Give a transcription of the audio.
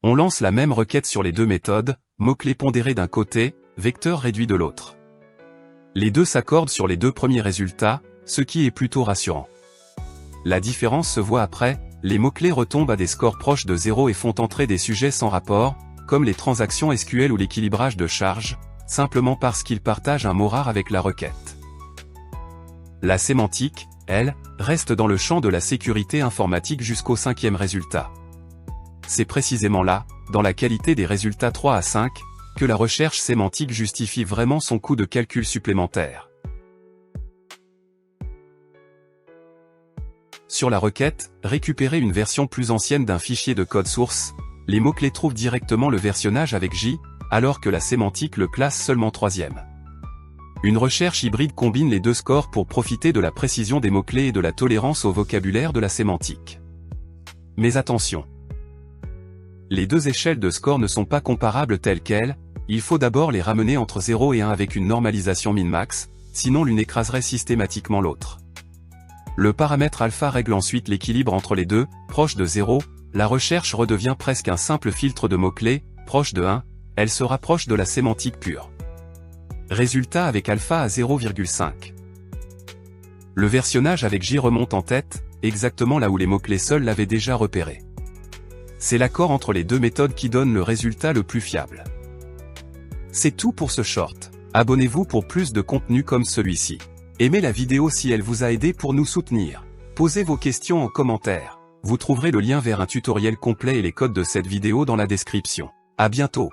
On lance la même requête sur les deux méthodes, mots-clés pondérés d'un côté, vecteur réduit de l'autre. Les deux s'accordent sur les deux premiers résultats, ce qui est plutôt rassurant. La différence se voit après, les mots-clés retombent à des scores proches de 0 et font entrer des sujets sans rapport, comme les transactions SQL ou l'équilibrage de charges, simplement parce qu'ils partagent un mot rare avec la requête. La sémantique, elle, reste dans le champ de la sécurité informatique jusqu'au 5e résultat. C'est précisément là, dans la qualité des résultats 3 à 5, que la recherche sémantique justifie vraiment son coût de calcul supplémentaire. Sur la requête, récupérer une version plus ancienne d'un fichier de code source, les mots-clés trouvent directement le versionnage avec J, alors que la sémantique le classe seulement 3e. Une recherche hybride combine les deux scores pour profiter de la précision des mots-clés et de la tolérance au vocabulaire de la sémantique. Mais attention! Les deux échelles de score ne sont pas comparables telles quelles, il faut d'abord les ramener entre 0 et 1 avec une normalisation min-max, sinon l'une écraserait systématiquement l'autre. Le paramètre alpha règle ensuite l'équilibre entre les deux, proche de 0, la recherche redevient presque un simple filtre de mots-clés, proche de 1, elle se rapproche de la sémantique pure. Résultat avec alpha à 0,5. Le versionnage avec J remonte en tête, exactement là où les mots-clés seuls l'avaient déjà repéré. C'est l'accord entre les deux méthodes qui donne le résultat le plus fiable. C'est tout pour ce short. Abonnez-vous pour plus de contenu comme celui-ci. Aimez la vidéo si elle vous a aidé pour nous soutenir. Posez vos questions en commentaire. Vous trouverez le lien vers un tutoriel complet et les codes de cette vidéo dans la description. À bientôt.